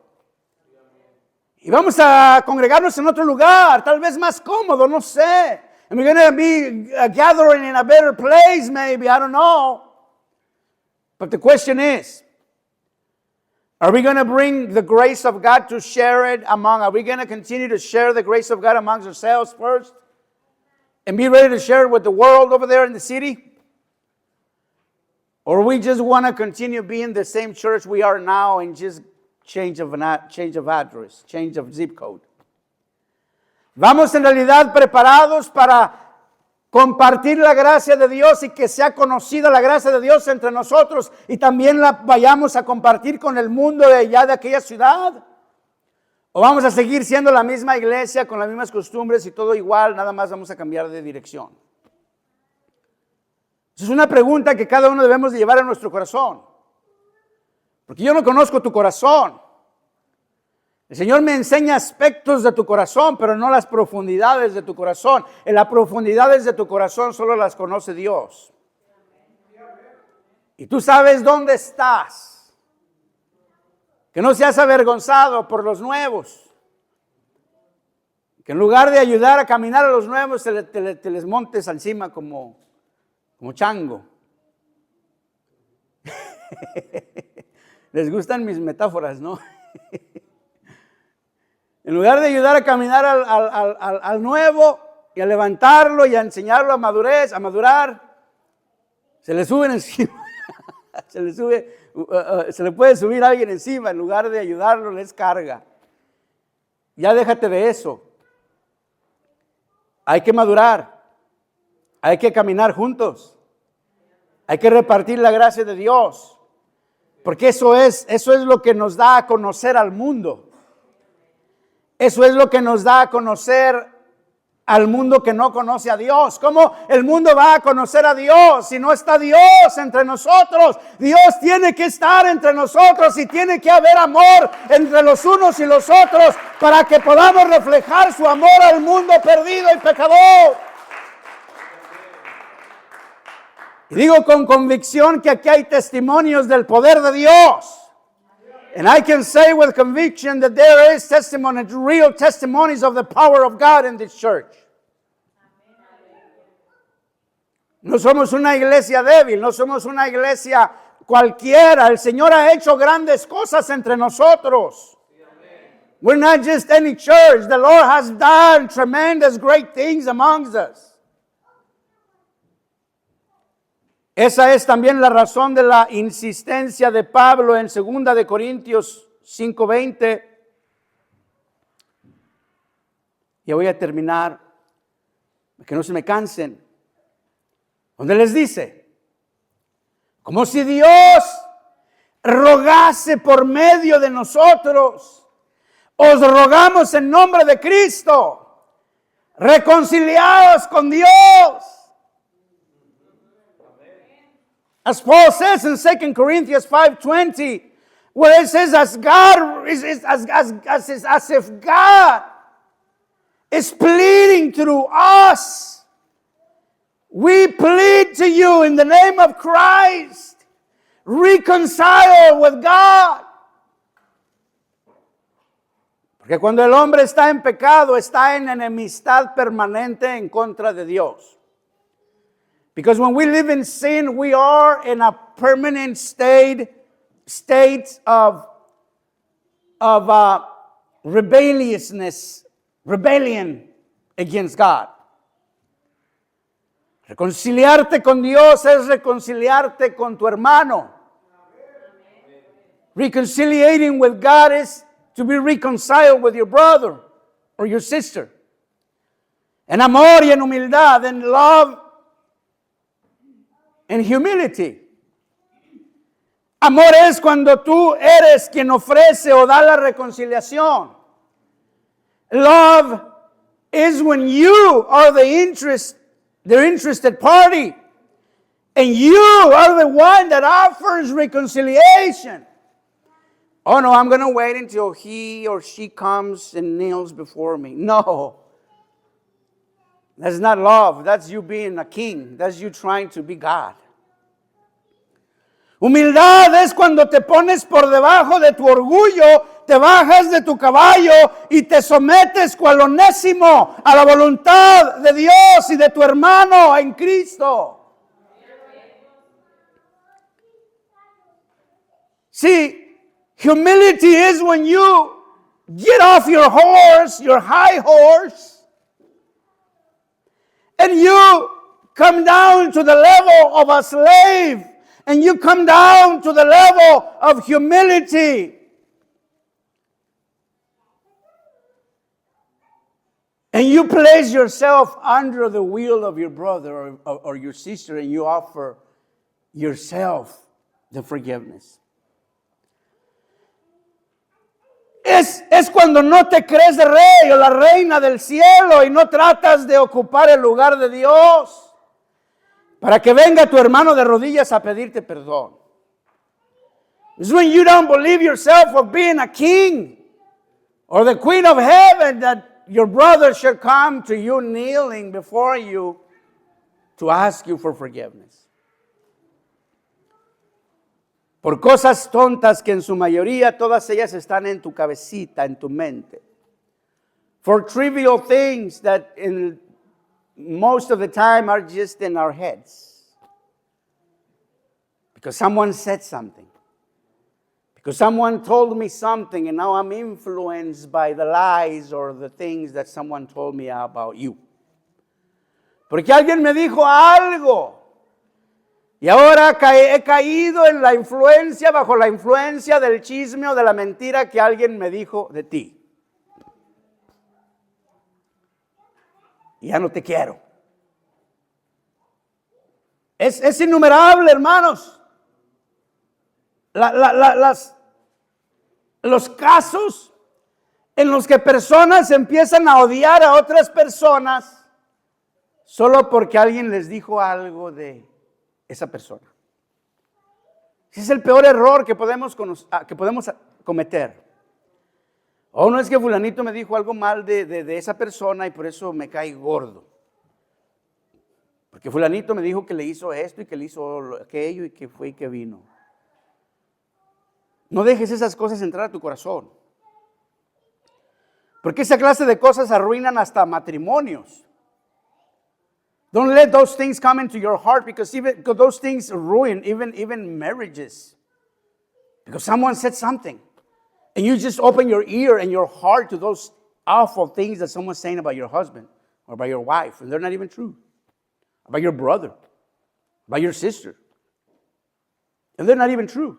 Y vamos a congregarnos en otro lugar, tal vez más cómodo, no sé. And we're going to be gathering in a better place, maybe, I don't know. But the question is, are we going to bring the grace of God to share it among, are we going to continue to share the grace of God amongst ourselves first? And be ready to share it with the world over there in the city? Or we just want to continue being the same church we are now and just change of address, change of zip code? Vamos en realidad preparados para compartir la gracia de Dios y que sea conocida la gracia de Dios entre nosotros y también la vayamos a compartir con el mundo de allá de aquella ciudad. ¿O vamos a seguir siendo la misma iglesia con las mismas costumbres y todo igual, nada más vamos a cambiar de dirección? Esa es una pregunta que cada uno debemos de llevar en nuestro corazón. Porque yo no conozco tu corazón. El Señor me enseña aspectos de tu corazón, pero no las profundidades de tu corazón. En las profundidades de tu corazón solo las conoce Dios. Y tú sabes dónde estás. Que no seas avergonzado por los nuevos. Que en lugar de ayudar a caminar a los nuevos, te les montes encima como chango. Les gustan mis metáforas, ¿no? En lugar de ayudar a caminar al nuevo y a levantarlo y a enseñarlo a madurar, se le suben encima. Se le puede subir a alguien encima, en lugar de ayudarlo, les carga. Ya déjate de eso. Hay que madurar. Hay que caminar juntos. Hay que repartir la gracia de Dios. Porque eso es lo que nos da a conocer al mundo. Eso es lo que nos da a conocer al mundo que no conoce a Dios. ¿Cómo el mundo va a conocer a Dios si no está Dios entre nosotros? Dios tiene que estar entre nosotros y tiene que haber amor entre los unos y los otros para que podamos reflejar su amor al mundo perdido y pecador. Y digo con convicción que aquí hay testimonios del poder de Dios. And I can say with conviction that there is testimony, real testimonies of the power of God in this church. No somos una iglesia débil, no somos una iglesia cualquiera. El Señor ha hecho grandes cosas entre nosotros. We're not just any church. The Lord has done tremendous great things amongst us. Esa es también la razón de la insistencia de Pablo en 2 de Corintios 5:20. Ya voy a terminar, que no se me cansen. Donde les dice, como si Dios rogase por medio de nosotros, os rogamos en nombre de Cristo, reconciliados con Dios. As Paul says in 2 Corinthians 5:20, where it says, as if God is pleading through us, we plead to you in the name of Christ, reconcile with God. Porque cuando el hombre está en pecado, está en enemistad permanente en contra de Dios. Because when we live in sin, we are in a permanent state of rebellion against God. Reconciliarte con Dios es reconciliarte con tu hermano. Reconciliating with God is to be reconciled with your brother or your sister. En amor y en humildad, en love and humility. Amor es cuando tú eres quien ofrece o da la reconciliación. Love is when you are the interested party And you are the one that offers reconciliation. Oh no, I'm going to wait until he or she comes and kneels before me. No. That's not love. That's you being a king. That's you trying to be God. Humildad es cuando te pones por debajo de tu orgullo, te bajas de tu caballo y te sometes cual onésimo a la voluntad de Dios y de tu hermano en Cristo. See, humility is when you get off your horse, your high horse, and you come down to the level of a slave. And you come down to the level of humility. And you place yourself under the wheel of your brother or your sister, and you offer yourself the forgiveness. Es cuando no te crees el rey o la reina del cielo y no tratas de ocupar el lugar de Dios. Para que venga tu hermano de rodillas a pedirte perdón. It's when you don't believe yourself of being a king or the queen of heaven that your brother should come to you kneeling before you to ask you for forgiveness. Por cosas tontas que en su mayoría todas ellas están en tu cabecita, en tu mente. For trivial things that in most of the time are just in our heads. Because someone said something. Because someone told me something and now I'm influenced by the lies or the things that someone told me about you. Porque alguien me dijo algo. Y ahora he caído en la influencia, bajo la influencia del chisme o de la mentira que alguien me dijo de ti. Ya no te quiero. Es innumerable, hermanos. Los casos en los que personas empiezan a odiar a otras personas solo porque alguien les dijo algo de esa persona. Ese es el peor error que podemos cometer. O no es que fulanito me dijo algo mal de esa persona y por eso me cae gordo. Porque fulanito me dijo que le hizo esto y que le hizo aquello y que fue y que vino. No dejes esas cosas entrar a tu corazón. Porque esa clase de cosas arruinan hasta matrimonios. Don't let those things come into your heart because those things ruin even marriages. Because someone said something. And you just open your ear and your heart to those awful things that someone's saying about your husband or about your wife, and they're not even true. About your brother, about your sister. And they're not even true.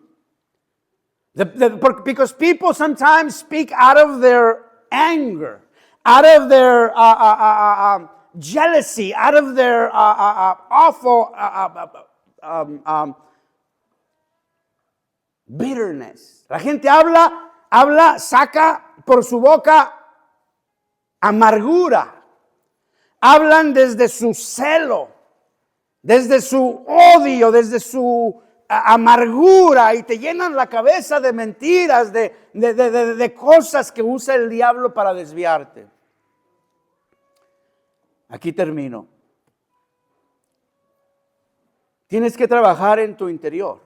Because people sometimes speak out of their anger, out of their jealousy, out of their awful bitterness. La gente habla, saca por su boca amargura. Hablan desde su celo, desde su odio, desde su amargura y te llenan la cabeza de mentiras, de cosas que usa el diablo para desviarte. Aquí termino. Tienes que trabajar en tu interior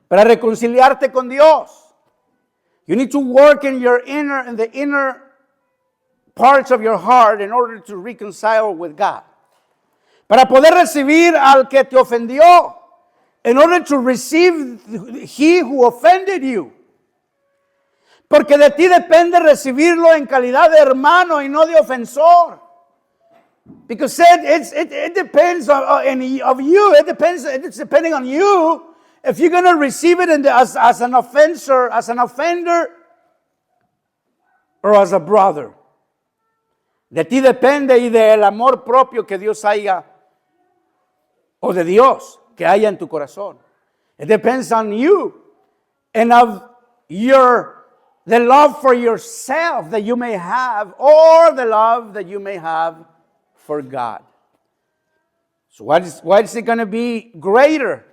para reconciliarte con Dios. You need to work in the inner parts of your heart in order to reconcile with God. Para poder recibir al que te ofendió. In order to receive he who offended you. Porque de ti depende recibirlo en calidad de hermano y no de ofensor. Because it depends on you. It's depending on you if you're going to receive it as an offender, or as a brother. De ti depende y del amor propio que Dios haya, o de Dios que haya en tu corazón. It depends on you and of the love for yourself that you may have, or the love that you may have for God. So what is it going to be greater?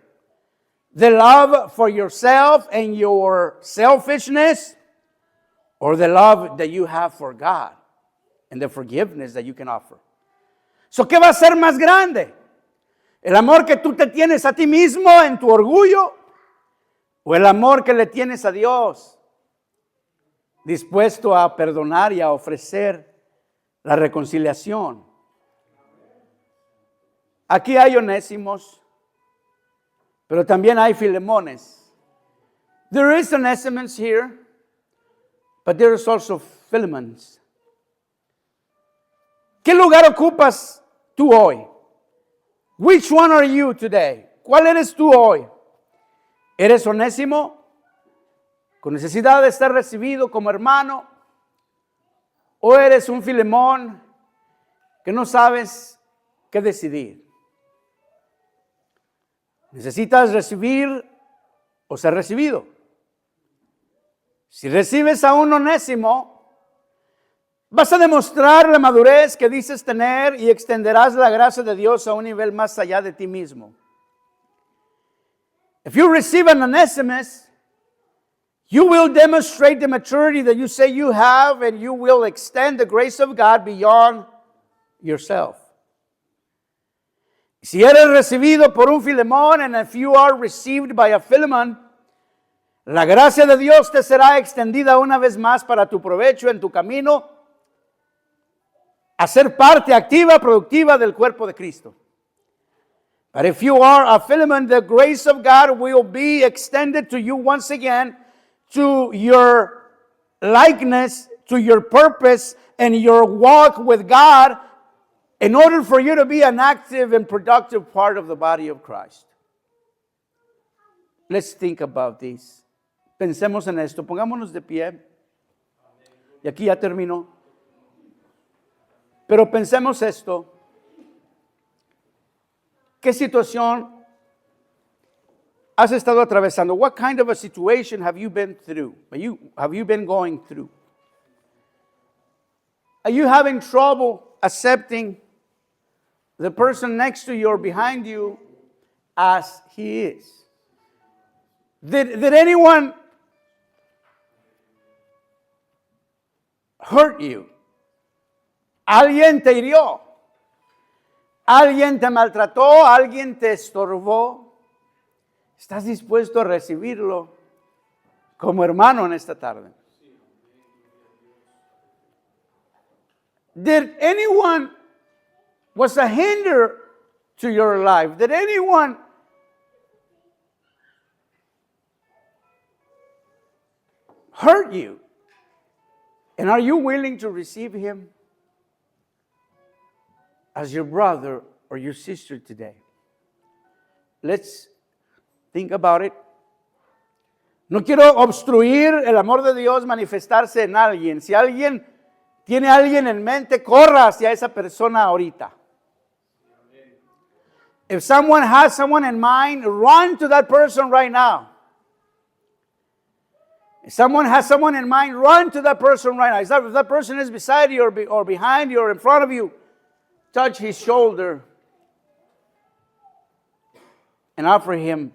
The love for yourself and your selfishness, or the love that you have for God and the forgiveness that you can offer? So, ¿qué va a ser más grande? ¿El amor que tú te tienes a ti mismo en tu orgullo? ¿O el amor que le tienes a Dios, dispuesto a perdonar y a ofrecer la reconciliación? Aquí hay Onésimos, pero también hay Filemones. There is Onesimus here, but there is also Philemons. ¿Qué lugar ocupas tú hoy? Which one are you today? ¿Cuál eres tú hoy? ¿Eres Onésimo, con necesidad de estar recibido como hermano? ¿O eres un Filemón que no sabes qué decidir? ¿Necesitas recibir o ser recibido? Si recibes a un Onésimo, vas a demostrar la madurez que dices tener y extenderás la gracia de Dios a un nivel más allá de ti mismo. If you receive an Onesimus, you will demonstrate the maturity that you say you have, and you will extend the grace of God beyond yourself. Si eres recibido por un Filemón, and if you are received by a Philemon, la gracia de Dios te será extendida una vez más para tu provecho en tu camino a ser parte activa, productiva del cuerpo de Cristo. But if you are a Philemon, the grace of God will be extended to you once again, to your likeness, to your purpose, and your walk with God, in order for you to be an active and productive part of the body of Christ. Let's think about this. Pensemos en esto. Pongámonos de pie. Y aquí ya termino. Pero pensemos esto. ¿Qué situación has estado atravesando? What kind of a situation have you been through? Have you been going through? Are you having trouble accepting the person next to you or behind you as he is? Did anyone hurt you? ¿Alguien te hirió? ¿Alguien te maltrató? ¿Alguien te estorbó? ¿Estás dispuesto a recibirlo como hermano en esta tarde? Did anyone was a hinder to your life? Did anyone hurt you? And are you willing to receive him as your brother or your sister today? Let's think about it. No quiero obstruir el amor de Dios manifestarse en alguien. Si alguien tiene a alguien en mente, corra hacia esa persona ahorita. If someone has someone in mind, run to that person right now. If someone has someone in mind, run to that person right now. If that person is beside you or behind you or in front of you, touch his shoulder and offer him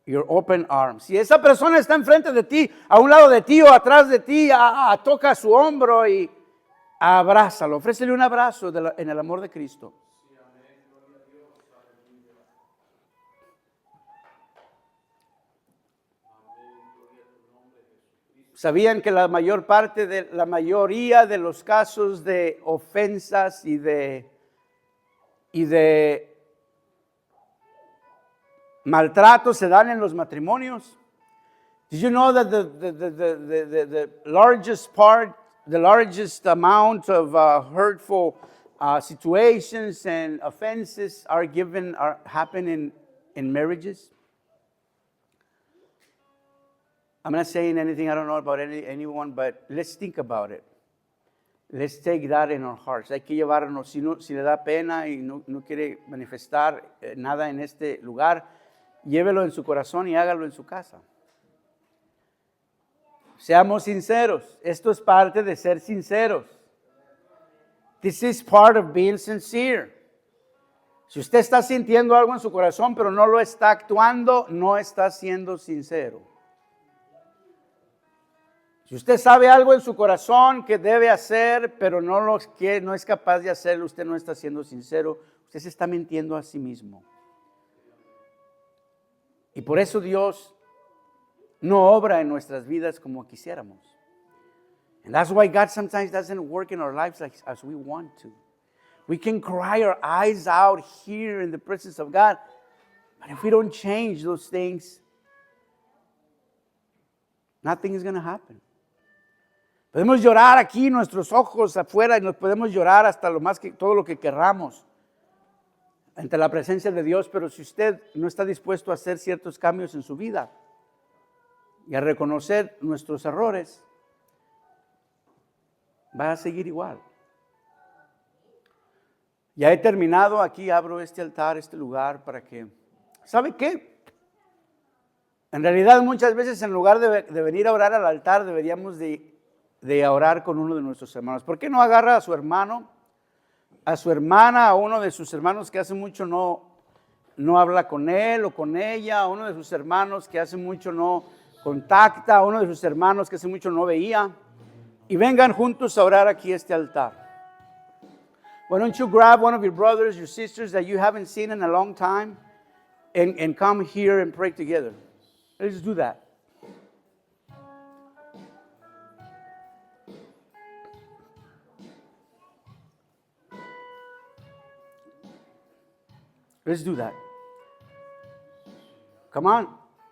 your open arms. Si esa persona está enfrente de ti, a un lado de ti o atrás de ti, toca su hombro y abrázalo. Ofrécele un abrazo en el amor de Cristo. ¿Sabían que la mayoría de los casos de ofensas y de maltrato se dan en los matrimonios? Did you know that the largest amount of hurtful situations and offenses happen in marriages? I'm not saying anything, I don't know about anyone, but let's think about it. Let's take that in our hearts. Hay que llevarnos, si le da pena y no quiere manifestar nada en este lugar, llévelo en su corazón y hágalo en su casa. Seamos sinceros. Esto es parte de ser sinceros. This is part of being sincere. Si usted está sintiendo algo en su corazón, pero no lo está actuando, no está siendo sincero. Si usted sabe algo en su corazón que debe hacer, pero no es capaz de hacerlo, usted no está siendo sincero, usted se está mintiendo a sí mismo. Y por eso Dios no obra en nuestras vidas como quisiéramos. And that's why God sometimes doesn't work in our lives as we want to. We can cry our eyes out here in the presence of God, but if we don't change those things, nothing is going to happen. Podemos llorar aquí, nuestros ojos afuera, y nos podemos llorar hasta todo lo que querramos ante la presencia de Dios, pero si usted no está dispuesto a hacer ciertos cambios en su vida y a reconocer nuestros errores, va a seguir igual. Ya he terminado, aquí abro este altar, este lugar para que, ¿sabe qué? En realidad muchas veces en lugar de venir a orar al altar deberíamos de orar con uno de nuestros hermanos. ¿Por qué no agarra a su hermano, a su hermana, a uno de sus hermanos que hace mucho no habla con él o con ella, a uno de sus hermanos que hace mucho no contacta, a uno de sus hermanos que hace mucho no veía, y vengan juntos a orar aquí a este altar? Why don't you grab one of your brothers, your sisters that you haven't seen in a long time and come here and pray together? Let's do that. Let's do that. Come on.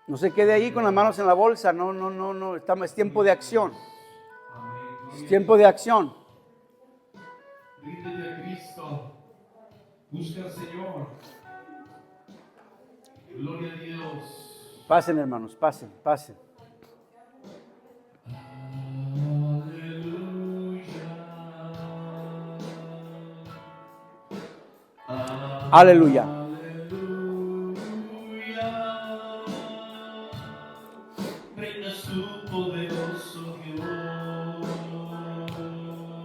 No se quede ahí con las manos en la bolsa. No. Es tiempo de acción. Es tiempo de acción. Ríndete a Cristo. Busca al Señor. Gloria a Dios. Pasen, hermanos, pasen. Aleluya. Reina su poderoso Dios.